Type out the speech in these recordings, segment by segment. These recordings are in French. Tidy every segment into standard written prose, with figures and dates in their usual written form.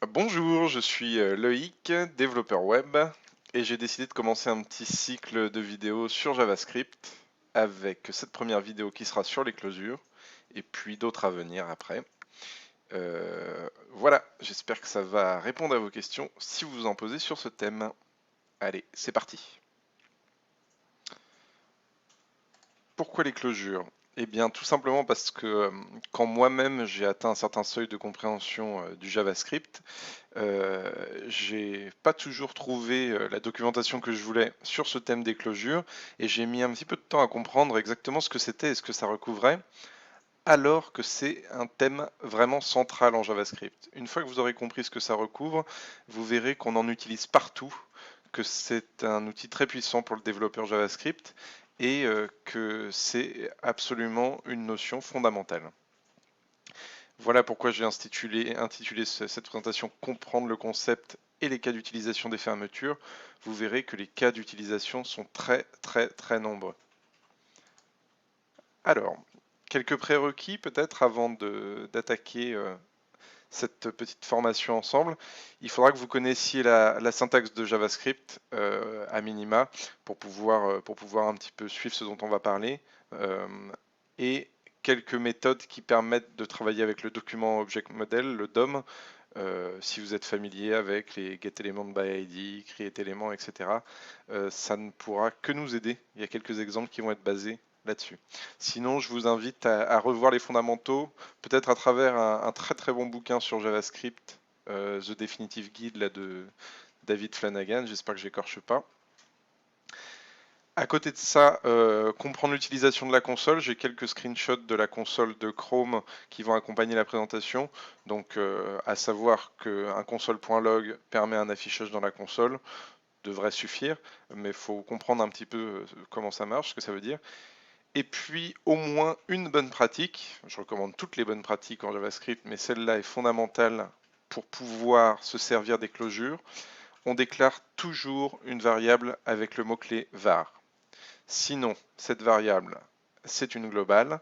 Bonjour, je suis Loïc, développeur web, et j'ai décidé de commencer un petit cycle de vidéos sur JavaScript avec cette première vidéo qui sera sur les closures et puis d'autres à venir après. Voilà, j'espère que ça va répondre à vos questions si vous vous en posez sur ce thème. Allez, c'est parti. Pourquoi les closures? Eh bien, tout simplement parce que quand moi-même j'ai atteint un certain seuil de compréhension du JavaScript, j'ai pas toujours trouvé la documentation que je voulais sur ce thème des closures et j'ai mis un petit peu de temps à comprendre exactement ce que c'était et ce que ça recouvrait, alors que c'est un thème vraiment central en JavaScript. Une fois que vous aurez compris ce que ça recouvre, vous verrez qu'on en utilise partout, que c'est un outil très puissant pour le développeur JavaScript et que c'est absolument une notion fondamentale. Voilà pourquoi j'ai intitulé cette présentation Comprendre le concept et les cas d'utilisation des fermetures. Vous verrez que les cas d'utilisation sont très nombreux. Alors, quelques prérequis peut-être avant d'attaquer cette petite formation ensemble. Il faudra que vous connaissiez la syntaxe de JavaScript à minima pour pouvoir un petit peu suivre ce dont on va parler. Euh, et quelques méthodes qui permettent de travailler avec le document Object Model, le DOM, si vous êtes familier avec les getElement by ID, createElement, etc. Ça ne pourra que nous aider. Il y a quelques exemples qui vont être basés là-dessus. Sinon, je vous invite à revoir les fondamentaux, peut-être à travers un très bon bouquin sur JavaScript, The Definitive Guide là, de David Flanagan, j'espère que j'écorche pas. À côté de ça, comprendre l'utilisation de la console, j'ai quelques screenshots de la console de Chrome qui vont accompagner la présentation. Donc, à savoir qu'un console.log permet un affichage dans la console, devrait suffire, mais il faut comprendre un petit peu comment ça marche, ce que ça veut dire. Et puis, au moins une bonne pratique. Je recommande toutes les bonnes pratiques en JavaScript, mais celle-là est fondamentale pour pouvoir se servir des closures. On déclare toujours une variable avec le mot-clé var. Sinon, cette variable, c'est une globale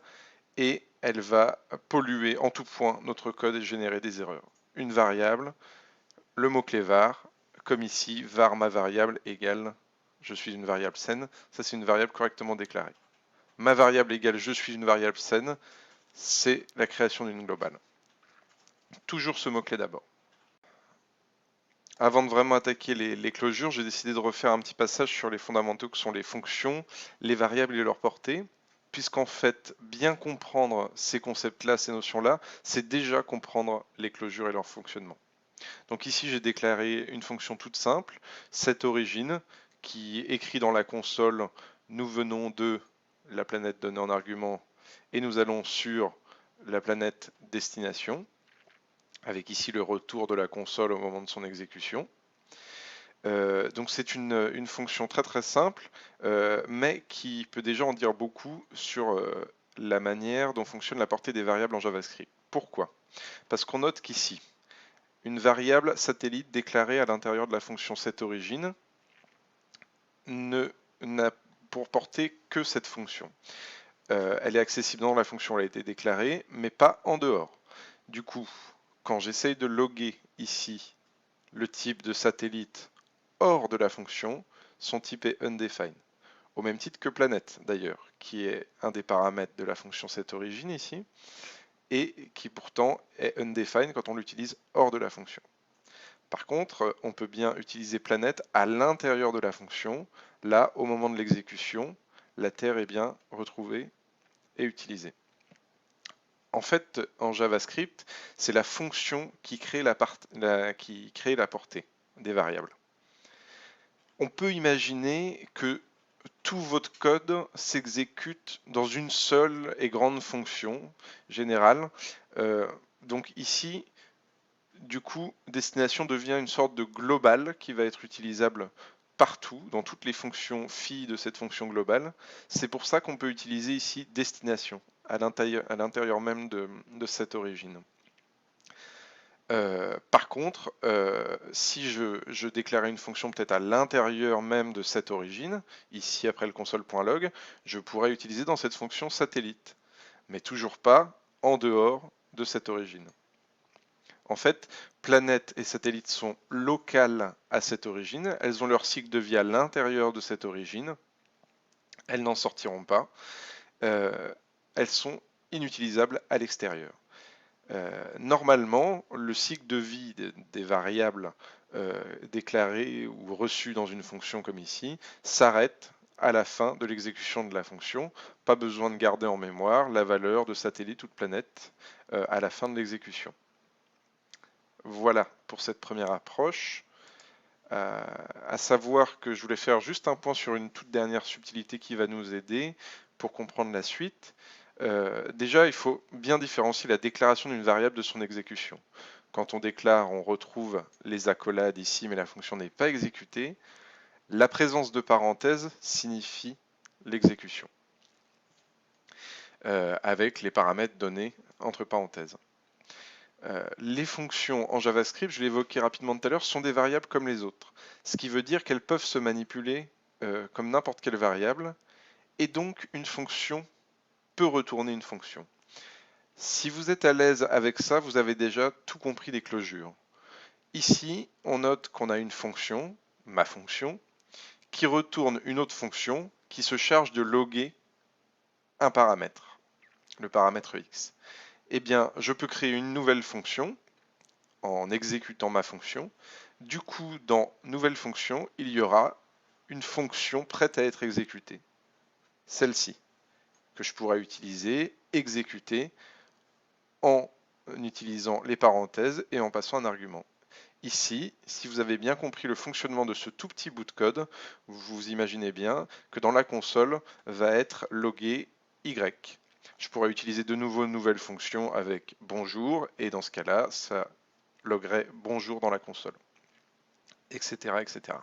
et elle va polluer en tout point notre code et générer des erreurs. Une variable, le mot-clé var, comme ici, var ma variable égale je suis une variable sen, ça c'est une variable correctement déclarée. Ma variable égale je suis une variable sen, c'est la création d'une globale. Toujours ce mot-clé d'abord. Avant de vraiment attaquer les closures, j'ai décidé de refaire un petit passage sur les fondamentaux que sont les fonctions, les variables et leur portée, puisqu'en fait, bien comprendre ces concepts-là, ces notions-là, c'est déjà comprendre les closures et leur fonctionnement. Donc ici, j'ai déclaré une fonction toute simple, setOrigin, qui écrit dans la console, nous venons de la planète donnée en argument, et nous allons sur la planète destination, avec ici le retour de la console au moment de son exécution. Donc c'est une fonction très simple, mais qui peut déjà en dire beaucoup sur la manière dont fonctionne la portée des variables en JavaScript. Pourquoi? Parce qu'on note qu'ici, une variable satellite déclarée à l'intérieur de la fonction setOrigin n'a pour portée que cette fonction. Elle est accessible dans la fonction où elle a été déclarée, mais pas en dehors. Du coup, quand j'essaye de loguer ici le type de satellite hors de la fonction, son type est undefined. Au même titre que planète d'ailleurs, qui est un des paramètres de la fonction setOrigin ici, et qui pourtant est undefined quand on l'utilise hors de la fonction. Par contre, on peut bien utiliser planète à l'intérieur de la fonction. Là, au moment de l'exécution, la Terre est bien retrouvée et utilisée. En fait, en JavaScript, c'est la fonction qui crée la portée des variables. On peut imaginer que tout votre code s'exécute dans une seule et grande fonction générale. Donc ici, du coup, destination devient une sorte de global qui va être utilisable partout, dans toutes les fonctions phi de cette fonction globale. C'est pour ça qu'on peut utiliser ici destination à l'intérieur même de cette origine. Par contre, si je déclarais une fonction peut-être à l'intérieur même de cette origine, ici après le console.log, je pourrais utiliser dans cette fonction satellite, mais toujours pas en dehors de cette origine. En fait, planète et satellite sont locales à cette origine, elles ont leur cycle de vie à l'intérieur de cette origine, elles n'en sortiront pas, elles sont inutilisables à l'extérieur. Normalement, le cycle de vie des variables déclarées ou reçues dans une fonction comme ici s'arrête à la fin de l'exécution de la fonction. Pas besoin de garder en mémoire la valeur de satellite ou de planète à la fin de l'exécution. Voilà pour cette première approche. À savoir que je voulais faire juste un point sur une toute dernière subtilité qui va nous aider pour comprendre la suite. Déjà, il faut bien différencier la déclaration d'une variable de son exécution. Quand on déclare, on retrouve les accolades ici, mais la fonction n'est pas exécutée. La présence de parenthèses signifie l'exécution, avec les paramètres donnés entre parenthèses. Les fonctions en JavaScript, je l'ai évoqué rapidement tout à l'heure, sont des variables comme les autres. Ce qui veut dire qu'elles peuvent se manipuler comme n'importe quelle variable, et donc une fonction peut retourner une fonction. Si vous êtes à l'aise avec ça, vous avez déjà tout compris des closures. Ici, on note qu'on a une fonction, ma fonction, qui retourne une autre fonction qui se charge de loguer un paramètre, le paramètre x. Eh bien, je peux créer une nouvelle fonction en exécutant ma fonction. Du coup, dans nouvelle fonction, il y aura une fonction prête à être exécutée. Celle-ci, que je pourrai utiliser, exécuter, en utilisant les parenthèses et en passant un argument. Ici, si vous avez bien compris le fonctionnement de ce tout petit bout de code, vous imaginez bien que dans la console va être logué Y. Je pourrais utiliser de nouveau une nouvelle fonction avec bonjour, et dans ce cas-là, ça loguerait bonjour dans la console, etc. etc.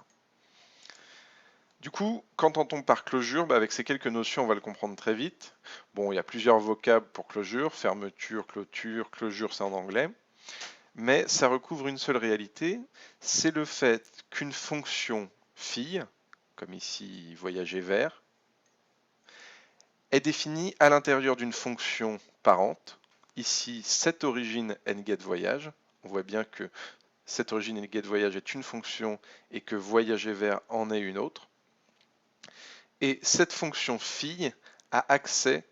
Du coup, qu'entend-on par closure? Avec ces quelques notions, on va le comprendre très vite. Bon, il y a plusieurs vocables pour closure, fermeture, clôture, closure c'est en anglais. Mais ça recouvre une seule réalité, c'est le fait qu'une fonction fille, comme ici voyager vers, est définie à l'intérieur d'une fonction parente, ici setOrigin and getVoyage. On voit bien que setOrigin and getVoyage est une fonction et que voyager vers en est une autre. Et cette fonction fille a accès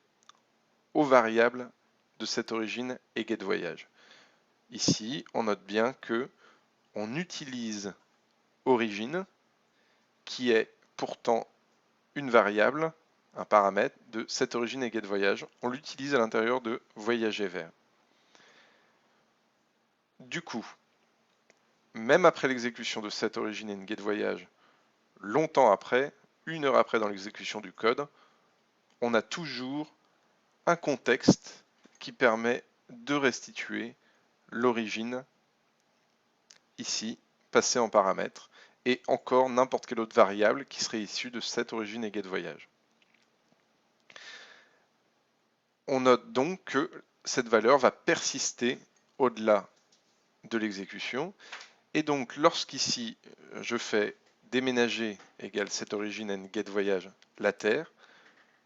aux variables de setOrigin et getVoyage. Ici, on note bien que on utilise origine, qui est pourtant une variable, un paramètre de setOrigin et getVoyage. On l'utilise à l'intérieur de voyager vers. Du coup, même après l'exécution de setOrigin et getVoyage, longtemps après, 1 heure après dans l'exécution du code, on a toujours un contexte qui permet de restituer l'origine, ici, passée en paramètre, et encore n'importe quelle autre variable qui serait issue de setOrigin et getVoyage. On note donc que cette valeur va persister au-delà de l'exécution, et donc lorsqu'ici je fais déménager égale setOrigin and getVoyage la Terre,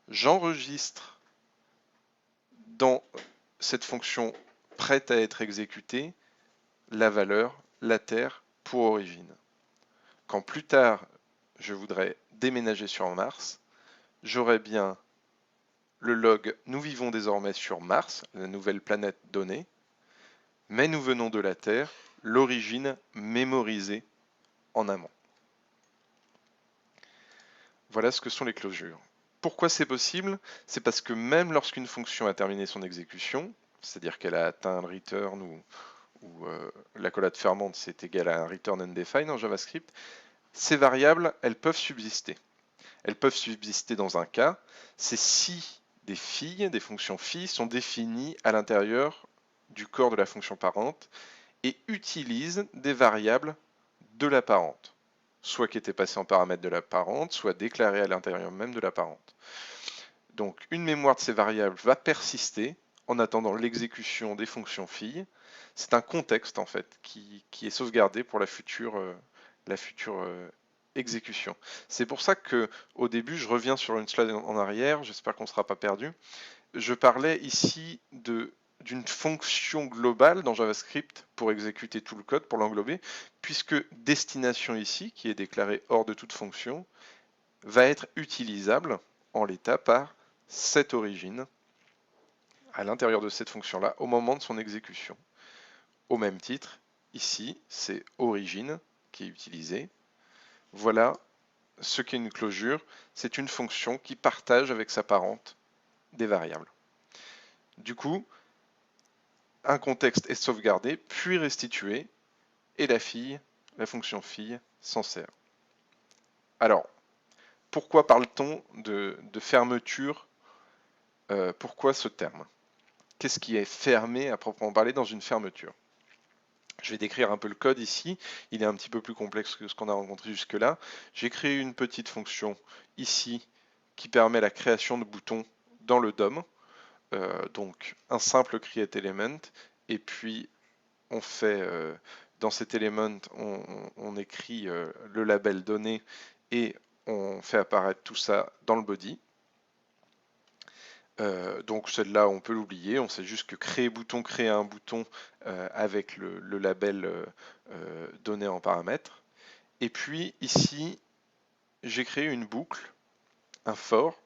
j'enregistre dans cette fonction prête à être exécutée la valeur la Terre pour origine. Quand plus tard je voudrais déménager sur Mars, j'aurai bien le log nous vivons désormais sur Mars, la nouvelle planète donnée, mais nous venons de la Terre, l'origine mémorisée en amont. Voilà ce que sont les closures. Pourquoi c'est possible? C'est parce que même lorsqu'une fonction a terminé son exécution, c'est-à-dire qu'elle a atteint le return ou l'accolade fermante c'est égal à un return undefined en JavaScript, ces variables, elles peuvent subsister. Elles peuvent subsister dans un cas, c'est si des filles, des fonctions filles, sont définies à l'intérieur du corps de la fonction parente et utilisent des variables de la parente, soit qui étaient passées en paramètre de la parente, soit déclarées à l'intérieur même de la parente. Donc une mémoire de ces variables va persister en attendant l'exécution des fonctions filles. C'est un contexte en fait qui est sauvegardé pour la future exécution. C'est pour ça que au début, je reviens sur une slide en arrière, j'espère qu'on ne sera pas perdu. Je parlais ici d'une fonction globale dans JavaScript pour exécuter tout le code, pour l'englober, puisque destination ici, qui est déclarée hors de toute fonction, va être utilisable en l'état par cette origine à l'intérieur de cette fonction-là au moment de son exécution. Au même titre, ici, c'est origine qui est utilisée. Voilà ce qu'est une closure. C'est une fonction qui partage avec sa parente des variables. Du coup, un contexte est sauvegardé, puis restitué, et la fonction fille, s'en sert. Alors, pourquoi parle-t-on de fermeture? Pourquoi ce terme? Qu'est-ce qui est fermé à proprement parler dans une fermeture? Je vais décrire un peu le code ici. Il est un petit peu plus complexe que ce qu'on a rencontré jusque-là. J'ai créé une petite fonction ici qui permet la création de boutons dans le DOM. Donc un simple create element, et puis on fait dans cet element, on écrit le label donné et on fait apparaître tout ça dans le body. Donc celle-là, on peut l'oublier, on sait juste que créer un bouton avec le label donné en paramètre. Et puis ici, j'ai créé une boucle, un for,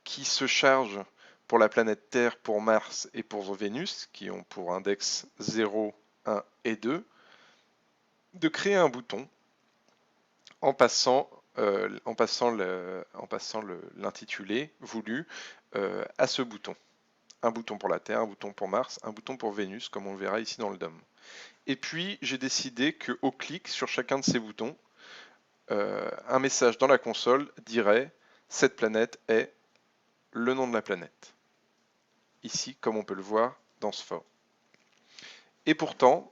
qui se charge pour la planète Terre, pour Mars et pour Vénus, qui ont pour index 0, 1 et 2, de créer un bouton en passant l'intitulé voulu à ce bouton. Un bouton pour la Terre, un bouton pour Mars, un bouton pour Vénus, comme on le verra ici dans le DOM. Et puis, j'ai décidé qu'au clic sur chacun de ces boutons, un message dans la console dirait « Cette planète est le nom de la planète ». Ici, comme on peut le voir dans ce for. Et pourtant,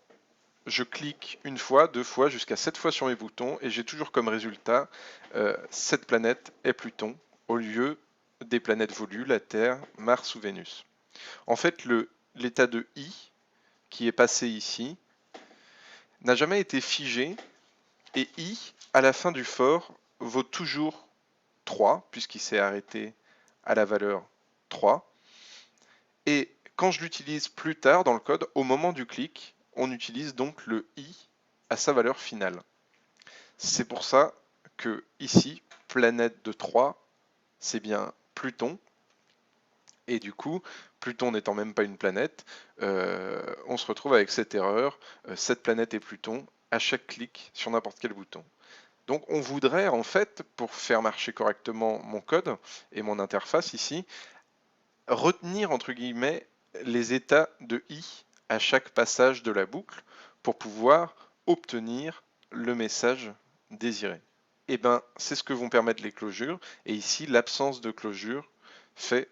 je clique une fois, deux fois, jusqu'à 7 fois sur mes boutons, et j'ai toujours comme résultat cette planète est Pluton, au lieu des planètes voulues, la Terre, Mars ou Vénus. En fait, l'état de i, qui est passé ici, n'a jamais été figé, et i, à la fin du for, vaut toujours 3, puisqu'il s'est arrêté à la valeur 3. Et quand je l'utilise plus tard dans le code, au moment du clic, on utilise donc le i à sa valeur finale. C'est pour ça que ici, planète de 3, c'est bien Pluton. Et du coup, Pluton n'étant même pas une planète, on se retrouve avec cette erreur, cette planète est Pluton, à chaque clic sur n'importe quel bouton. Donc on voudrait en fait, pour faire marcher correctement mon code et mon interface ici, retenir entre guillemets les états de i à chaque passage de la boucle pour pouvoir obtenir le message désiré. Et bien c'est ce que vont permettre les closures, et ici l'absence de closure fait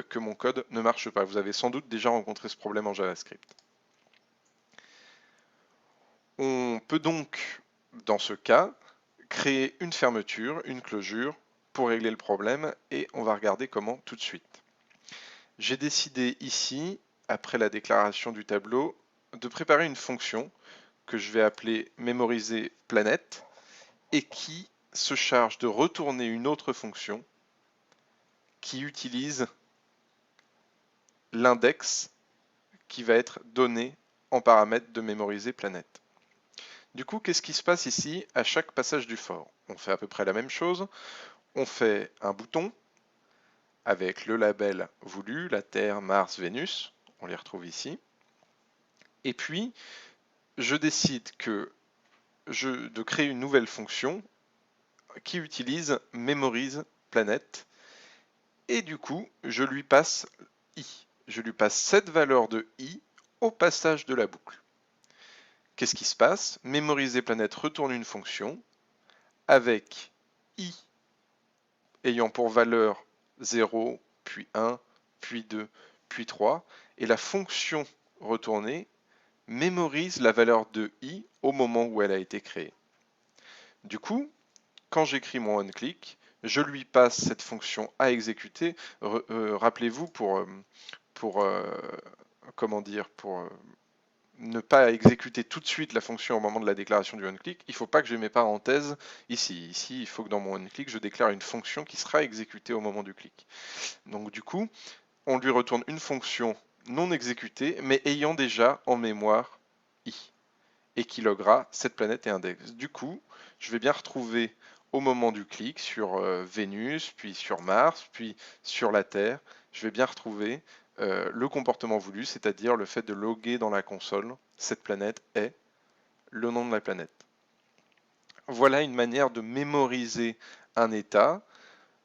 que mon code ne marche pas. Vous avez sans doute déjà rencontré ce problème en JavaScript. On peut donc, dans ce cas, créer une fermeture, une closure, pour régler le problème, et on va regarder comment tout de suite. J'ai décidé ici, après la déclaration du tableau, de préparer une fonction que je vais appeler mémoriser planète, et qui se charge de retourner une autre fonction qui utilise l'index qui va être donné en paramètre de mémoriser planète. Du coup, qu'est-ce qui se passe ici à chaque passage du for? On fait à peu près la même chose. On fait un bouton avec le label voulu, la Terre, Mars, Vénus. On les retrouve ici. Et puis, je décide de créer une nouvelle fonction qui utilise mémorise planète. Et du coup, je lui passe i. Je lui passe cette valeur de i au passage de la boucle. Qu'est-ce qui se passe? Mémoriser planète retourne une fonction avec i ayant pour valeur 0, puis 1, puis 2, puis 3, et la fonction retournée mémorise la valeur de i au moment où elle a été créée. Du coup, quand j'écris mon onClick, je lui passe cette fonction à exécuter. Rappelez-vous, pour ne pas exécuter tout de suite la fonction au moment de la déclaration du onClick, il ne faut pas que j'ai mes parenthèses ici. Ici, il faut que dans mon onClick, je déclare une fonction qui sera exécutée au moment du clic. Donc du coup, on lui retourne une fonction non exécuté, mais ayant déjà en mémoire i, et qui loguera cette planète et index. Du coup, je vais bien retrouver au moment du clic sur Vénus, puis sur Mars, puis sur la Terre, je vais bien retrouver le comportement voulu, c'est-à-dire le fait de loguer dans la console, cette planète est le nom de la planète. Voilà une manière de mémoriser un état,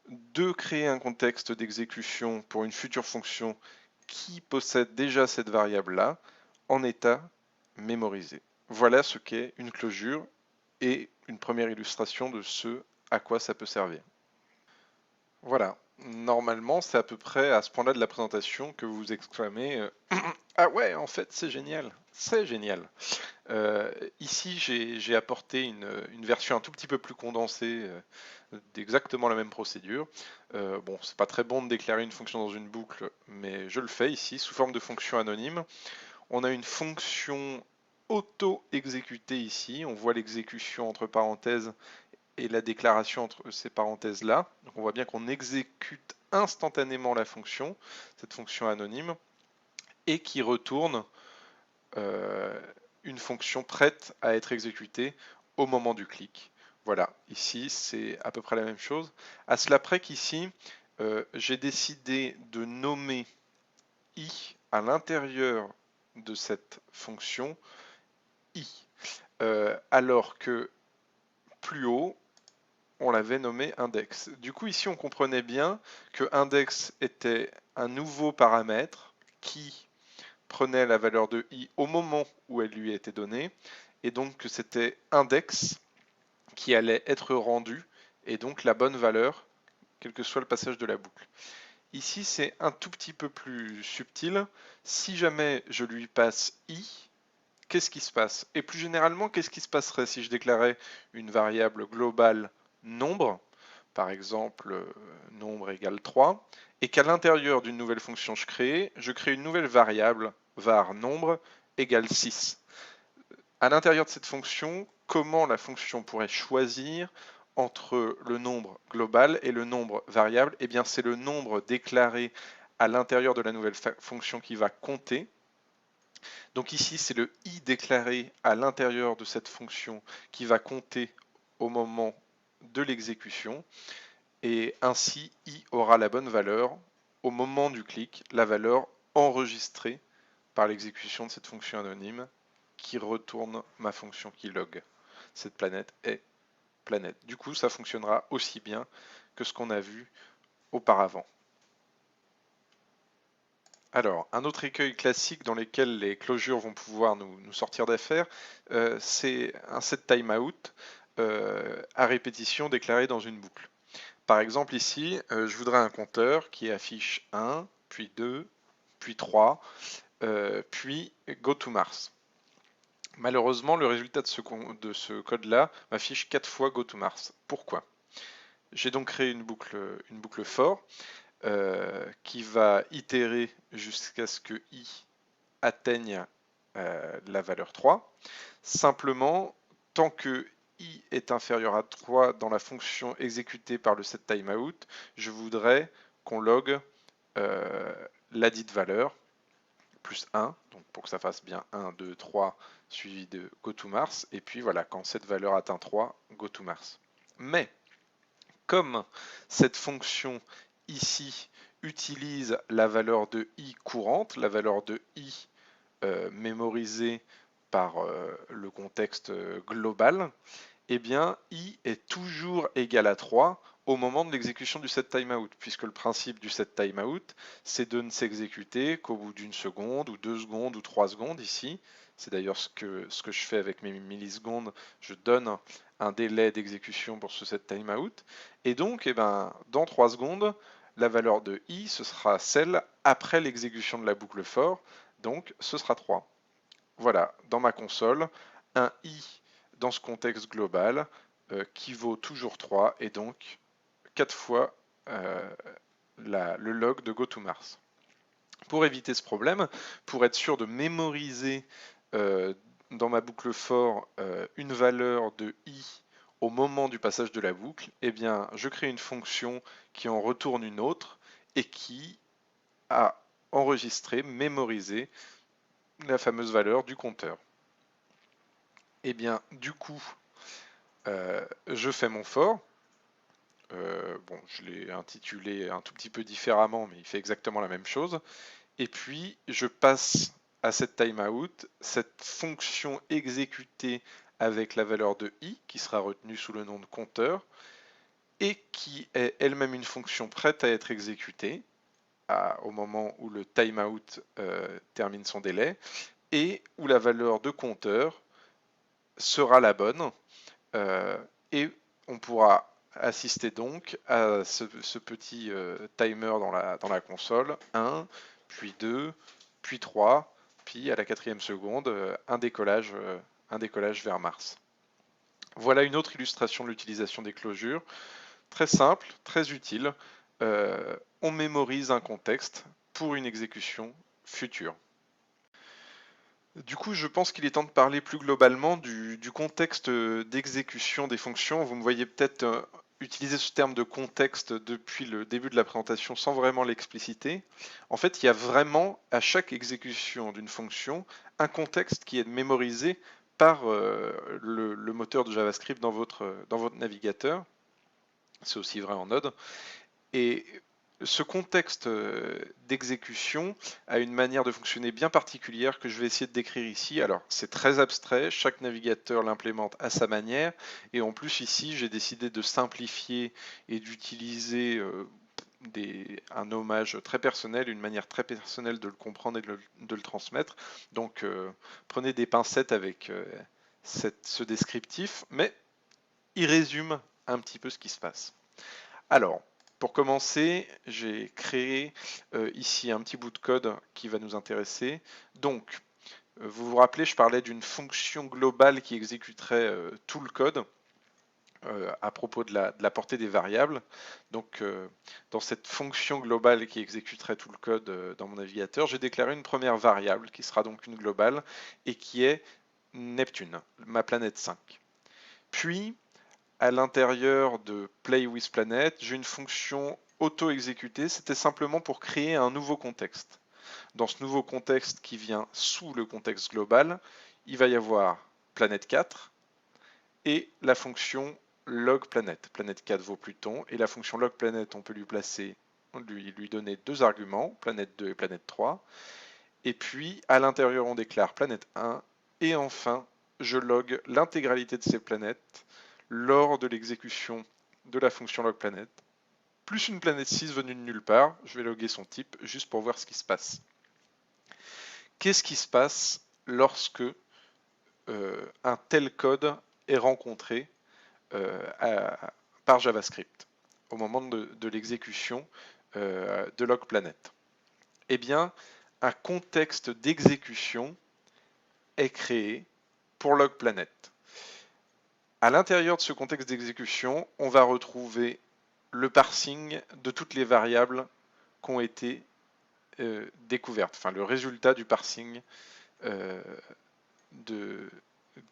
de créer un contexte d'exécution pour une future fonction qui possède déjà cette variable-là en état mémorisé. Voilà ce qu'est une closure et une première illustration de ce à quoi ça peut servir. Voilà, normalement c'est à peu près à ce point-là de la présentation que vous vous exclamez ah ouais, en fait c'est génial, c'est génial. Ici, j'ai apporté une version un tout petit peu plus condensée d'exactement la même procédure. Bon, c'est pas très bon de déclarer une fonction dans une boucle, mais je le fais ici sous forme de fonction anonyme. On a une fonction auto-exécutée ici. On voit l'exécution entre parenthèses et la déclaration entre ces parenthèses-là. Donc on voit bien qu'on exécute instantanément la fonction, cette fonction anonyme, et qui retourne euh, une fonction prête à être exécutée au moment du clic. Voilà, ici c'est à peu près la même chose. À cela près qu'ici, j'ai décidé de nommer i à l'intérieur de cette fonction i, alors que plus haut, on l'avait nommé index. Du coup, ici, on comprenait bien que index était un nouveau paramètre qui prenait la valeur de i au moment où elle lui était donnée, et donc que c'était index qui allait être rendu, et donc la bonne valeur, quel que soit le passage de la boucle. Ici, c'est un tout petit peu plus subtil. Si jamais je lui passe i, qu'est-ce qui se passe? Et plus généralement, qu'est-ce qui se passerait si je déclarais une variable globale nombre, par exemple nombre égale 3, et qu'à l'intérieur d'une nouvelle fonction je crée une nouvelle variable var nombre égale 6. À l'intérieur de cette fonction, comment la fonction pourrait choisir entre le nombre global et le nombre variable? Eh bien, c'est le nombre déclaré à l'intérieur de la nouvelle fonction qui va compter. Donc ici, c'est le i déclaré à l'intérieur de cette fonction qui va compter au moment de l'exécution. Et ainsi, i aura la bonne valeur au moment du clic, la valeur enregistrée par l'exécution de cette fonction anonyme qui retourne ma fonction qui log. Cette planète est planète. Du coup, ça fonctionnera aussi bien que ce qu'on a vu auparavant. Alors, un autre écueil classique dans lequel les closures vont pouvoir nous sortir d'affaire, c'est un set timeout à répétition déclaré dans une boucle. Par exemple ici, je voudrais un compteur qui affiche 1, puis 2, puis 3, puis go to Mars. Malheureusement, le résultat de ce code-là m'affiche 4 fois go to Mars. Pourquoi? J'ai donc créé une boucle for qui va itérer jusqu'à ce que i atteigne la valeur 3. Simplement, tant que i est inférieur à 3 dans la fonction exécutée par le set timeout, je voudrais qu'on log la dite valeur plus 1, donc pour que ça fasse bien 1, 2, 3, suivi de goToMars, et puis voilà, quand cette valeur atteint 3, goToMars. Mais, comme cette fonction ici utilise la valeur de i courante, la valeur de i mémorisée par le contexte global, eh bien i est toujours égal à 3 au moment de l'exécution du set timeout, puisque le principe du set timeout, c'est de ne s'exécuter qu'au bout d'une seconde, ou 2 secondes, ou 3 secondes ici. C'est d'ailleurs ce que je fais avec mes millisecondes, je donne un délai d'exécution pour ce set timeout. Et donc, eh ben, dans 3 secondes, la valeur de i, ce sera celle après l'exécution de la boucle for, donc ce sera 3. Voilà, dans ma console, un i dans ce contexte global qui vaut toujours 3 et donc 4 fois le log de goToMars. Pour éviter ce problème, pour être sûr de mémoriser dans ma boucle for une valeur de i au moment du passage de la boucle, eh bien, je crée une fonction qui en retourne une autre et qui a enregistrer, mémoriser la fameuse valeur du compteur. Et bien, du coup, je fais mon for. Bon, je l'ai intitulé un tout petit peu différemment, mais il fait exactement la même chose. Et puis, je passe à cette timeout cette fonction exécutée avec la valeur de i, qui sera retenue sous le nom de compteur, et qui est elle-même une fonction prête à être exécutée au moment où le timeout termine son délai, et où la valeur de compteur sera la bonne, et on pourra assister donc à ce petit timer dans la console, 1, puis 2, puis 3, puis à la 4e seconde, un décollage vers Mars. Voilà une autre illustration de l'utilisation des closures. Très simple, très utile. On mémorise un contexte pour une exécution future. Du coup, je pense qu'il est temps de parler plus globalement du contexte d'exécution des fonctions. Vous me voyez peut-être utiliser ce terme de contexte depuis le début de la présentation sans vraiment l'expliciter. En fait, il y a vraiment à chaque exécution d'une fonction un contexte qui est mémorisé par le moteur de JavaScript dans votre navigateur. C'est aussi vrai en Node. Et ce contexte d'exécution a une manière de fonctionner bien particulière que je vais essayer de décrire ici. Alors, c'est très abstrait, chaque navigateur l'implémente à sa manière, et en plus ici, j'ai décidé de simplifier et d'utiliser un hommage très personnel, une manière très personnelle de le comprendre et de le transmettre. Donc, prenez des pincettes avec ce descriptif, mais il résume un petit peu ce qui se passe. Alors, pour commencer, j'ai créé ici un petit bout de code qui va nous intéresser. Donc, vous vous rappelez, je parlais d'une fonction globale qui exécuterait tout le code à propos de la portée des variables. Donc, dans cette fonction globale qui exécuterait tout le code dans mon navigateur, j'ai déclaré une première variable qui sera donc une globale et qui est Neptune, ma planète 5. Puis, à l'intérieur de Play with Planet, j'ai une fonction auto-exécutée, c'était simplement pour créer un nouveau contexte. Dans ce nouveau contexte qui vient sous le contexte global, il va y avoir Planète 4 et la fonction logPlanet. Planète 4 vaut Pluton, et la fonction logPlanet, on peut lui donner deux arguments, Planète 2 et Planète 3. Et puis, à l'intérieur, on déclare Planète 1, et enfin, je log l'intégralité de ces planètes lors de l'exécution de la fonction logPlanet, plus une planète 6 venue de nulle part. Je vais loguer son type juste pour voir ce qui se passe. Qu'est-ce qui se passe lorsque un tel code est rencontré par JavaScript au moment de l'exécution de logPlanet? Eh bien, un contexte d'exécution est créé pour logPlanet. À l'intérieur de ce contexte d'exécution, on va retrouver le parsing de toutes les variables qui ont été découvertes, enfin le résultat du parsing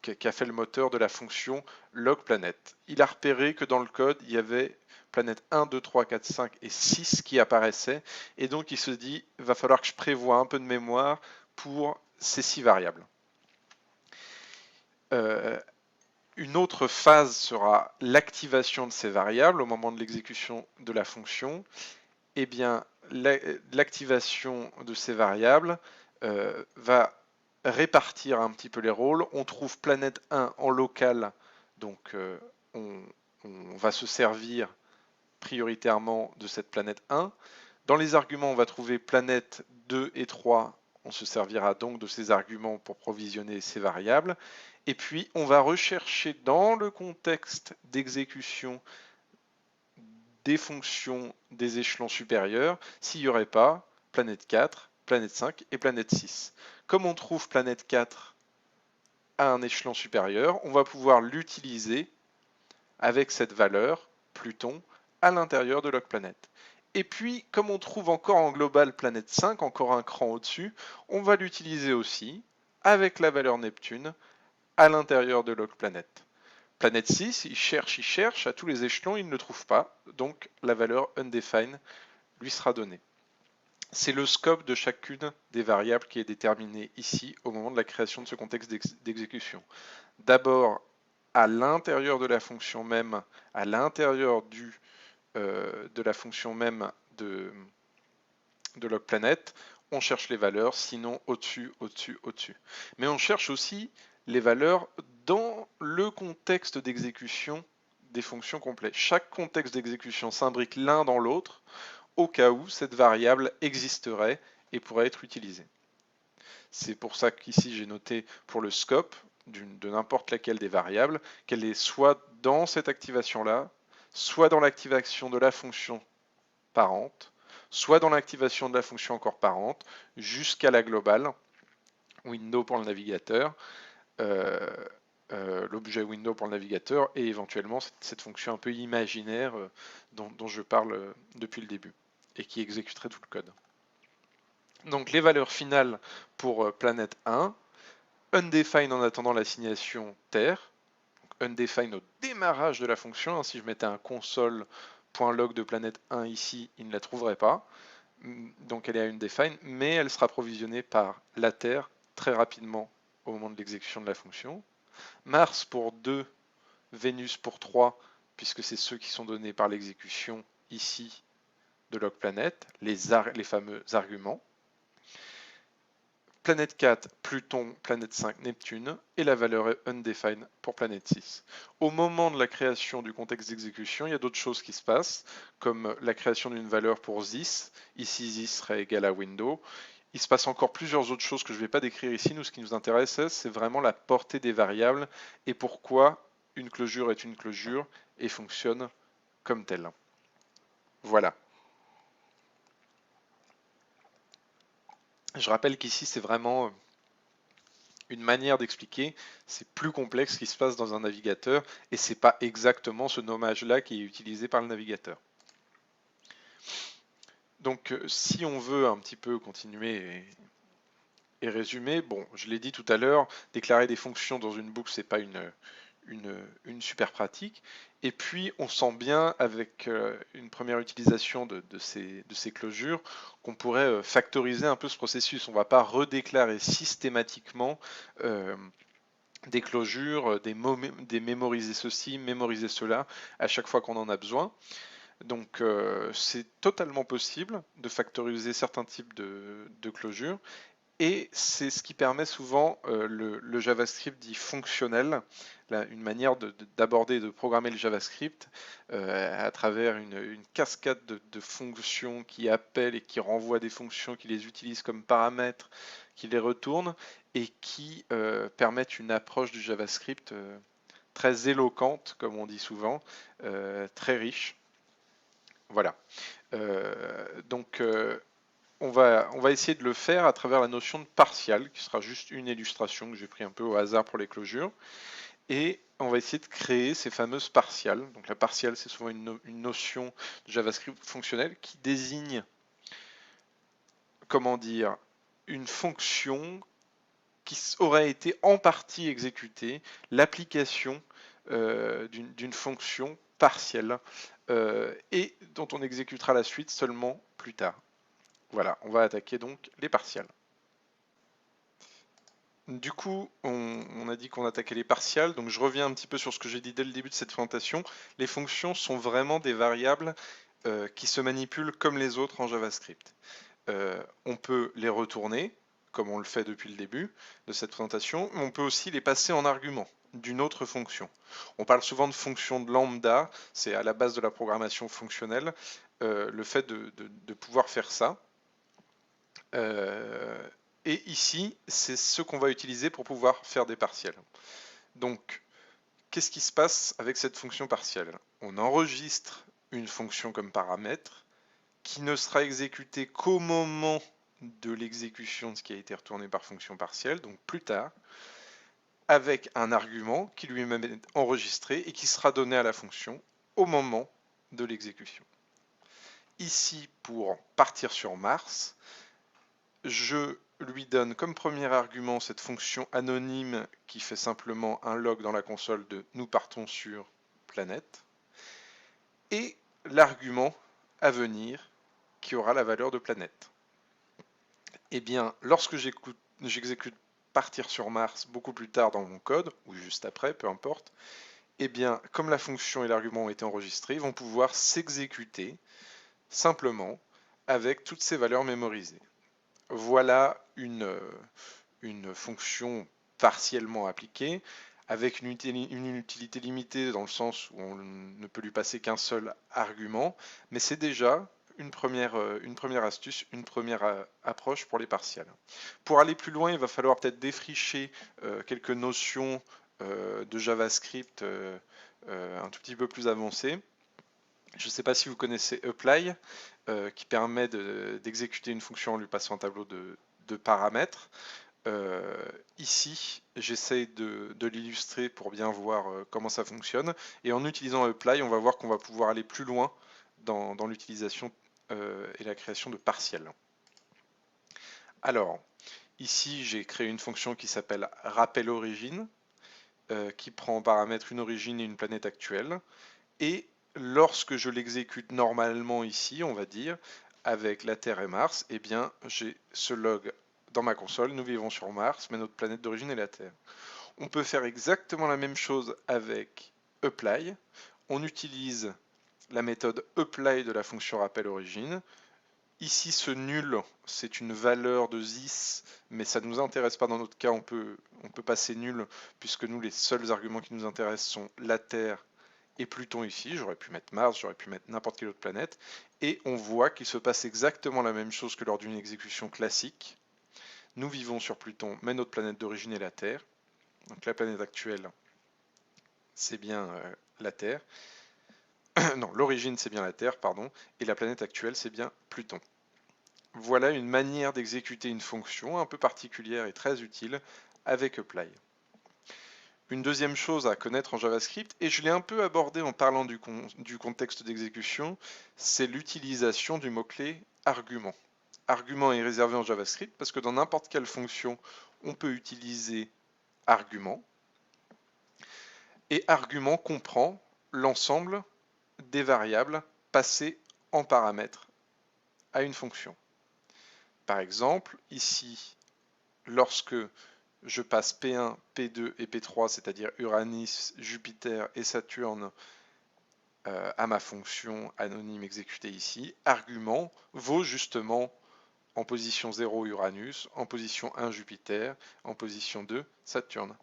qu'a fait le moteur de la fonction logPlanet. Il a repéré que dans le code, il y avait planète 1, 2, 3, 4, 5 et 6 qui apparaissaient, et donc il se dit, il va falloir que je prévoie un peu de mémoire pour ces 6 variables. Une autre phase sera l'activation de ces variables au moment de l'exécution de la fonction. Eh bien, l'activation de ces variables va répartir un petit peu les rôles. On trouve planète 1 en local, donc on va se servir prioritairement de cette planète 1. Dans les arguments, on va trouver planète 2 et 3. On se servira donc de ces arguments pour provisionner ces variables. Et puis, on va rechercher dans le contexte d'exécution des fonctions des échelons supérieurs s'il n'y aurait pas planète 4, planète 5 et planète 6. Comme on trouve planète 4 à un échelon supérieur, on va pouvoir l'utiliser avec cette valeur, Pluton, à l'intérieur de logPlanet. Et puis, comme on trouve encore en global planète 5, encore un cran au-dessus, on va l'utiliser aussi avec la valeur Neptune à l'intérieur de logPlanet. Planète 6, il cherche à tous les échelons, il ne le trouve pas, donc la valeur undefined lui sera donnée. c'est le scope de chacune des variables qui est déterminée ici au moment de la création de ce contexte d'exécution. D'abord, à l'intérieur de la fonction même, à l'intérieur de la fonction même de logPlanet, on cherche les valeurs, sinon au-dessus, au-dessus, au-dessus. Mais on cherche aussi les valeurs dans le contexte d'exécution des fonctions complets. Chaque contexte d'exécution s'imbrique l'un dans l'autre au cas où cette variable existerait et pourrait être utilisée. C'est pour ça qu'ici j'ai noté pour le scope de n'importe laquelle des variables qu'elle est soit dans cette activation-là, soit dans l'activation de la fonction parente, soit dans l'activation de la fonction encore parente, jusqu'à la globale, window pour le navigateur, euh, l'objet window pour le navigateur, et éventuellement cette fonction un peu imaginaire dont je parle depuis le début, et qui exécuterait tout le code. Donc les valeurs finales pour planète 1, undefined en attendant l'assignation Terre, undefined au démarrage de la fonction, hein, si je mettais un console.log de planète 1 ici, il ne la trouverait pas, donc elle est à undefined, mais elle sera provisionnée par la Terre très rapidement au moment de l'exécution de la fonction. Mars pour 2, Vénus pour 3, puisque c'est ceux qui sont donnés par l'exécution ici de logPlanet, les fameux arguments. Planète 4, Pluton, planète 5, Neptune, et la valeur est undefined pour planète 6. Au moment de la création du contexte d'exécution, il y a d'autres choses qui se passent, comme la création d'une valeur pour Zis. Ici, Zis serait égal à window. Il se passe encore plusieurs autres choses que je ne vais pas décrire ici. Nous, ce qui nous intéresse, c'est vraiment la portée des variables et pourquoi une closure est une closure et fonctionne comme telle. Voilà. Je rappelle qu'ici, c'est vraiment une manière d'expliquer, c'est plus complexe ce qui se passe dans un navigateur et c'est pas exactement ce nommage-là qui est utilisé par le navigateur. Donc si on veut un petit peu continuer et résumer, bon, je l'ai dit tout à l'heure, déclarer des fonctions dans une boucle, c'est pas une super pratique. Et puis, on sent bien avec une première utilisation de ces closures qu'on pourrait factoriser un peu ce processus. On ne va pas redéclarer systématiquement des closures, des mémoriser ceci, mémoriser cela, à chaque fois qu'on en a besoin. Donc c'est totalement possible de factoriser certains types de closures. Et c'est ce qui permet souvent le JavaScript dit fonctionnel, une manière d'aborder et de programmer le JavaScript à travers une cascade de fonctions qui appellent et qui renvoient des fonctions, qui les utilisent comme paramètres, qui les retournent et qui permettent une approche du JavaScript très éloquente, comme on dit souvent, très riche. Voilà. Donc on va essayer de le faire à travers la notion de partial, qui sera juste une illustration que j'ai pris un peu au hasard pour les closures. Et on va essayer de créer ces fameuses partiales. Donc la partiale, c'est souvent une notion de JavaScript fonctionnel qui désigne, comment dire, une fonction qui aurait été en partie exécutée, l'application d'une fonction partielle, et dont on exécutera la suite seulement plus tard. Voilà, on va attaquer donc les partials. Du coup, on a dit qu'on attaquait les partials, donc je reviens un petit peu sur ce que j'ai dit dès le début de cette présentation. Les fonctions sont vraiment des variables qui se manipulent comme les autres en JavaScript. On peut les retourner, comme on le fait depuis le début de cette présentation, mais on peut aussi les passer en argument d'une autre fonction. On parle souvent de fonction de lambda, c'est à la base de la programmation fonctionnelle, le fait de pouvoir faire ça. Et ici, c'est ce qu'on va utiliser pour pouvoir faire des partiels. Donc, qu'est-ce qui se passe avec cette fonction partielle? On enregistre une fonction comme paramètre qui ne sera exécutée qu'au moment de l'exécution de ce qui a été retourné par fonction partielle, donc plus tard, avec un argument qui lui-même est enregistré et qui sera donné à la fonction au moment de l'exécution. Ici, pour partir sur Mars, je lui donne comme premier argument cette fonction anonyme qui fait simplement un log dans la console de nous partons sur planète et l'argument à venir qui aura la valeur de planète. Eh bien, lorsque j'exécute partir sur Mars beaucoup plus tard dans mon code, ou juste après, peu importe, eh bien, comme la fonction et l'argument ont été enregistrés, ils vont pouvoir s'exécuter simplement avec toutes ces valeurs mémorisées. Voilà une fonction partiellement appliquée, avec une utilité limitée dans le sens où on ne peut lui passer qu'un seul argument, mais c'est déjà une première astuce, une première approche pour les partiels. Pour aller plus loin, il va falloir peut-être défricher quelques notions de JavaScript un tout petit peu plus avancées. Je ne sais pas si vous connaissez apply, qui permet d'exécuter une fonction en lui passant un tableau de paramètres. Ici, j'essaye de l'illustrer pour bien voir comment ça fonctionne. Et en utilisant apply, on va voir qu'on va pouvoir aller plus loin dans l'utilisation et la création de partiels. Alors, ici, j'ai créé une fonction qui s'appelle rappel origine, qui prend en paramètre une origine et une planète actuelle. Et lorsque je l'exécute normalement ici, on va dire, avec la Terre et Mars, eh bien, j'ai ce log dans ma console, nous vivons sur Mars, mais notre planète d'origine est la Terre. On peut faire exactement la même chose avec apply. On utilise la méthode apply de la fonction rappel origine. Ici, ce nul, c'est une valeur de this, mais ça ne nous intéresse pas dans notre cas, on peut passer nul, puisque nous, les seuls arguments qui nous intéressent sont la Terre et Pluton ici, j'aurais pu mettre Mars, j'aurais pu mettre n'importe quelle autre planète, et on voit qu'il se passe exactement la même chose que lors d'une exécution classique. Nous vivons sur Pluton, mais notre planète d'origine est la Terre. Donc la planète actuelle, c'est bien la Terre. Non, l'origine, c'est bien la Terre, pardon, et la planète actuelle, c'est bien Pluton. Voilà une manière d'exécuter une fonction un peu particulière et très utile avec apply. Une deuxième chose à connaître en JavaScript, et je l'ai un peu abordé en parlant du contexte d'exécution, c'est l'utilisation du mot-clé argument. Argument est réservé en JavaScript parce que dans n'importe quelle fonction, on peut utiliser argument. Et argument comprend l'ensemble des variables passées en paramètres à une fonction. Par exemple, ici, lorsque je passe P1, P2 et P3, c'est-à-dire Uranus, Jupiter et Saturne, à ma fonction anonyme exécutée ici, argument vaut justement en position 0 Uranus, en position 1 Jupiter, en position 2 Saturne.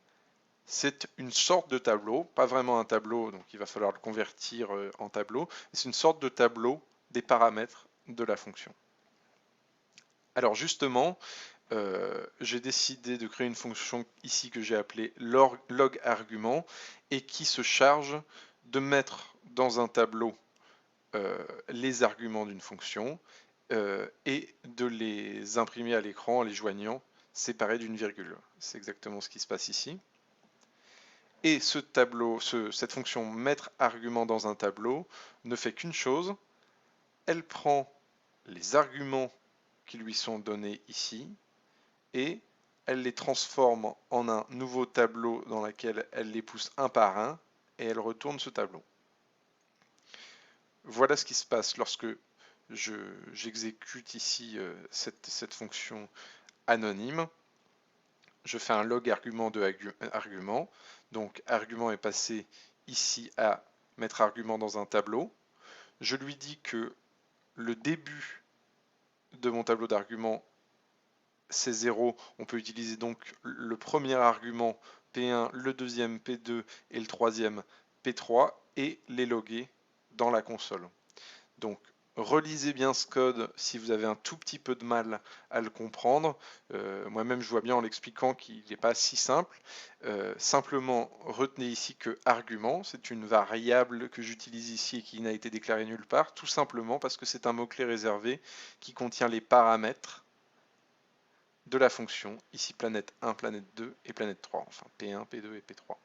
C'est une sorte de tableau, pas vraiment un tableau, donc il va falloir le convertir en tableau, c'est une sorte de tableau des paramètres de la fonction. Alors justement, j'ai décidé de créer une fonction ici que j'ai appelée log argument et qui se charge de mettre dans un tableau les arguments d'une fonction et de les imprimer à l'écran en les joignant séparés d'une virgule. C'est exactement ce qui se passe ici. Et ce tableau, cette fonction mettre argument dans un tableau ne fait qu'une chose, elle prend les arguments qui lui sont donnés ici et elle les transforme en un nouveau tableau dans lequel elle les pousse un par un et elle retourne ce tableau. Voilà ce qui se passe lorsque j'exécute ici cette fonction anonyme. Je fais un log argument de argument. Donc argument est passé ici à mettre argument dans un tableau. Je lui dis que le début de mon tableau d'arguments c'est 0. On peut utiliser donc le premier argument P1, le deuxième P2 et le troisième P3 et les loguer dans la console. Donc relisez bien ce code si vous avez un tout petit peu de mal à le comprendre. Moi-même je vois bien en l'expliquant qu'il n'est pas si simple. Simplement retenez ici que argument, c'est une variable que j'utilise ici et qui n'a été déclarée nulle part, tout simplement parce que c'est un mot-clé réservé qui contient les paramètres de la fonction, ici planète 1, planète 2 et planète 3, enfin P1, P2 et P3.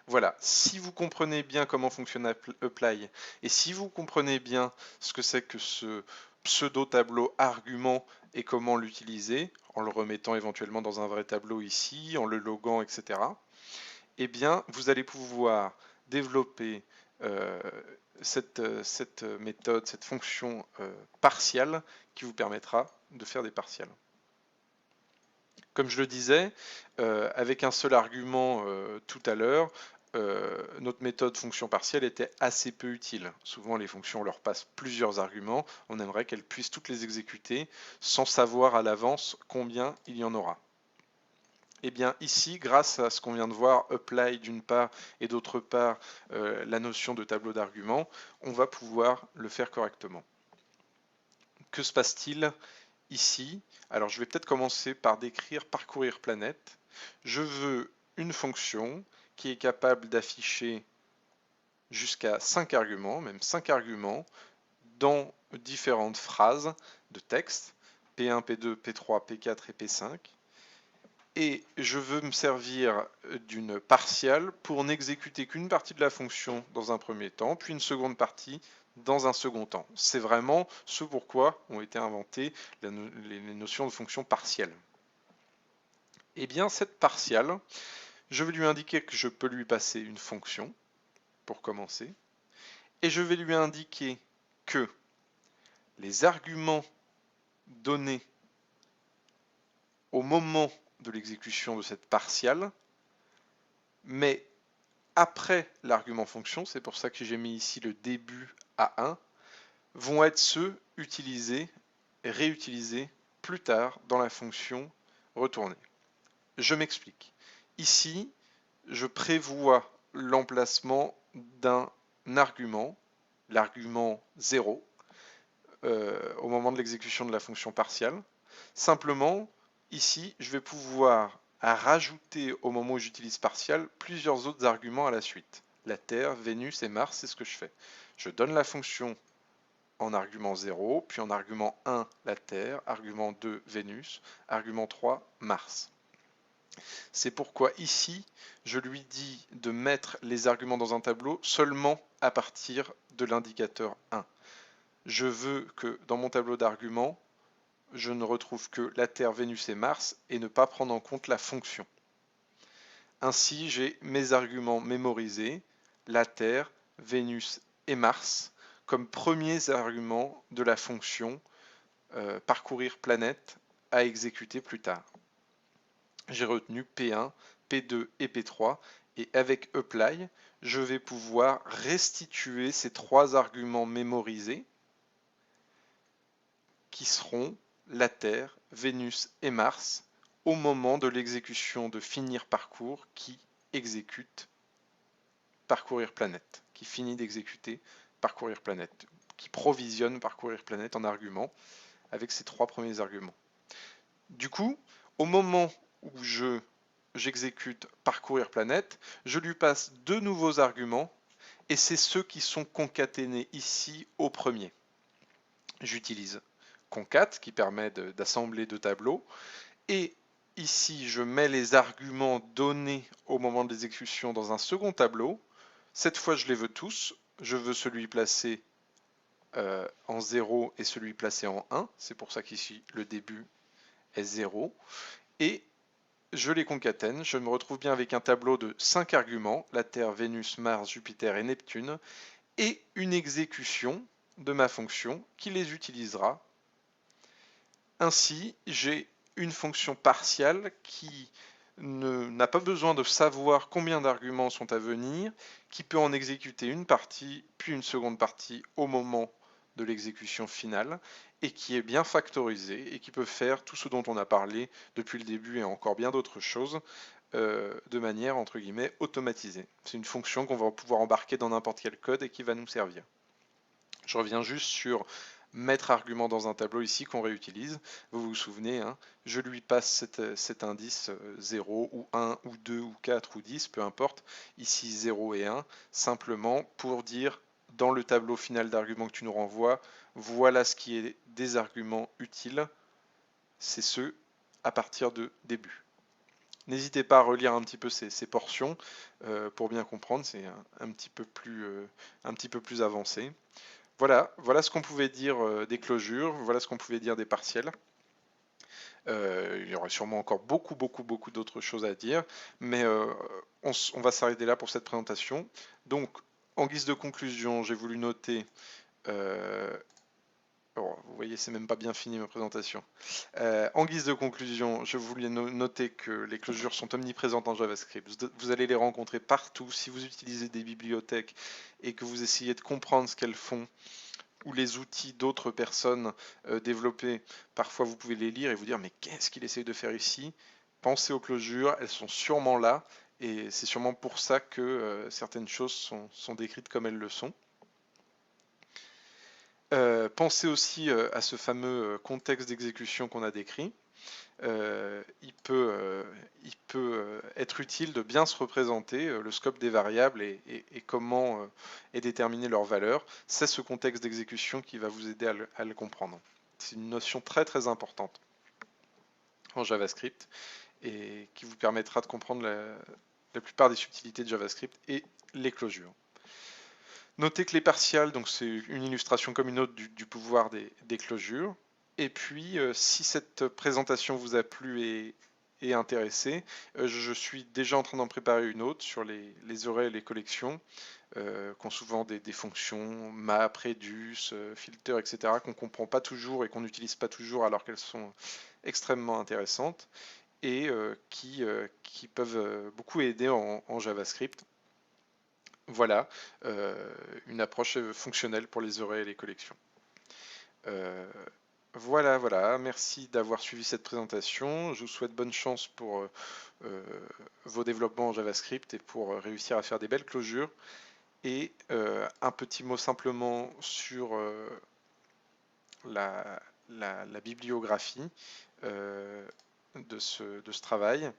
Voilà, si vous comprenez bien comment fonctionne apply et si vous comprenez bien ce que c'est que ce pseudo-tableau argument et comment l'utiliser, en le remettant éventuellement dans un vrai tableau ici, en le loguant, etc., eh bien, vous allez pouvoir développer cette méthode, cette fonction partielle qui vous permettra de faire des partiels. Comme je le disais, avec un seul argument tout à l'heure, notre méthode fonction partielle était assez peu utile. Souvent, les fonctions, on leur passe plusieurs arguments. On aimerait qu'elles puissent toutes les exécuter sans savoir à l'avance combien il y en aura. Et bien ici, grâce à ce qu'on vient de voir, apply d'une part et d'autre part la notion de tableau d'arguments, on va pouvoir le faire correctement. Que se passe-t-il ici? Alors je vais peut-être commencer par décrire parcourir planète. Je veux une fonction qui est capable d'afficher jusqu'à 5 arguments, même 5 arguments, dans différentes phrases de texte, P1, P2, P3, P4 et P5. Et je veux me servir d'une partiale pour n'exécuter qu'une partie de la fonction dans un premier temps, puis une seconde partie dans un second temps. C'est vraiment ce pourquoi ont été inventées les notions de fonction partielle. Et bien cette partiale, je vais lui indiquer que je peux lui passer une fonction, pour commencer, et je vais lui indiquer que les arguments donnés au moment de l'exécution de cette partiale, mais après l'argument fonction, c'est pour ça que j'ai mis ici le début à 1, vont être ceux utilisés et réutilisés plus tard dans la fonction retournée. Je m'explique. Ici, je prévois l'emplacement d'un argument, l'argument 0, au moment de l'exécution de la fonction partielle. Simplement, ici, je vais pouvoir rajouter au moment où j'utilise partial plusieurs autres arguments à la suite. La Terre, Vénus et Mars, c'est ce que je fais. Je donne la fonction en argument 0, puis en argument 1, la Terre, argument 2, Vénus, argument 3, Mars. C'est pourquoi ici, je lui dis de mettre les arguments dans un tableau seulement à partir de l'indicateur 1. Je veux que dans mon tableau d'arguments, je ne retrouve que la Terre, Vénus et Mars et ne pas prendre en compte la fonction. Ainsi, j'ai mes arguments mémorisés, la Terre, Vénus et Mars, comme premiers arguments de la fonction parcourir planète à exécuter plus tard. J'ai retenu P1, P2 et P3 et avec apply, je vais pouvoir restituer ces trois arguments mémorisés qui seront la Terre, Vénus et Mars au moment de l'exécution de finir parcours qui exécute parcourir planète, qui finit d'exécuter parcourir planète, qui provisionne parcourir planète en argument avec ces trois premiers arguments. Du coup, au moment où j'exécute parcourir planète, je lui passe deux nouveaux arguments et c'est ceux qui sont concaténés ici au premier. J'utilise concat qui permet d'assembler deux tableaux et ici je mets les arguments donnés au moment de l'exécution dans un second tableau. Cette fois je les veux tous, je veux celui placé en 0 et celui placé en 1, c'est pour ça qu'ici le début est 0 et je les concatène, je me retrouve bien avec un tableau de 5 arguments, la Terre, Vénus, Mars, Jupiter et Neptune, et une exécution de ma fonction qui les utilisera. Ainsi, j'ai une fonction partiale qui n'a pas besoin de savoir combien d'arguments sont à venir, qui peut en exécuter une partie, puis une seconde partie au moment de l'exécution finale, et qui est bien factorisée, et qui peut faire tout ce dont on a parlé depuis le début et encore bien d'autres choses, de manière entre guillemets automatisée. C'est une fonction qu'on va pouvoir embarquer dans n'importe quel code et qui va nous servir. Je reviens juste sur mettre argument dans un tableau ici qu'on réutilise. Vous vous souvenez, hein, je lui passe cet indice 0 ou 1 ou 2 ou 4 ou 10, peu importe, ici 0 et 1, simplement pour dire dans le tableau final d'arguments que tu nous renvoies, voilà ce qui est des arguments utiles, c'est ceux à partir de début. N'hésitez pas à relire un petit peu ces portions pour bien comprendre, c'est un petit peu plus avancé. Voilà ce qu'on pouvait dire des closures, voilà ce qu'on pouvait dire des partiels. Il y aurait sûrement encore beaucoup d'autres choses à dire, mais on va s'arrêter là pour cette présentation. Donc, en guise de conclusion, j'ai voulu noter Alors, vous voyez, c'est même pas bien fini ma présentation. En guise de conclusion, je voulais noter que les closures sont omniprésentes en JavaScript. Vous allez les rencontrer partout. Si vous utilisez des bibliothèques et que vous essayez de comprendre ce qu'elles font, ou les outils d'autres personnes développés, parfois vous pouvez les lire et vous dire mais qu'est-ce qu'il essaye de faire ici? Pensez aux closures, elles sont sûrement là, et c'est sûrement pour ça que certaines choses sont décrites comme elles le sont. Pensez aussi à ce fameux contexte d'exécution qu'on a décrit. Il peut être utile de bien se représenter le scope des variables et comment est déterminé leur valeur. C'est ce contexte d'exécution qui va vous aider à le comprendre. C'est une notion très très importante en JavaScript et qui vous permettra de comprendre la plupart des subtilités de JavaScript et les closures. Notez que les partials, donc c'est une illustration comme une autre du pouvoir des closures. Et puis, si cette présentation vous a plu et intéressé, je suis déjà en train d'en préparer une autre sur les arrays et les collections, qui ont souvent des fonctions map, reduce, filter, etc., qu'on ne comprend pas toujours et qu'on n'utilise pas toujours alors qu'elles sont extrêmement intéressantes et qui peuvent beaucoup aider en JavaScript. Voilà, une approche fonctionnelle pour les arrays et les collections. Voilà, merci d'avoir suivi cette présentation. Je vous souhaite bonne chance pour vos développements en JavaScript et pour réussir à faire des belles closures. Et un petit mot simplement sur la bibliographie de ce travail.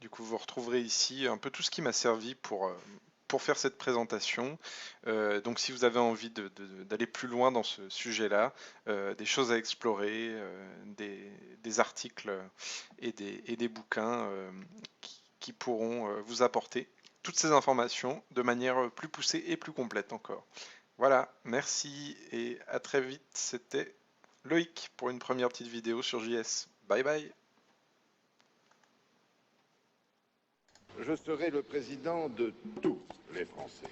Du coup, vous retrouverez ici un peu tout ce qui m'a servi pour faire cette présentation. Donc si vous avez envie d'aller plus loin dans ce sujet-là, des choses à explorer, des articles et des bouquins qui pourront vous apporter toutes ces informations de manière plus poussée et plus complète encore. Voilà, merci et à très vite. C'était Loïc pour une première petite vidéo sur JS. Bye bye. Je serai le président de tous les Français.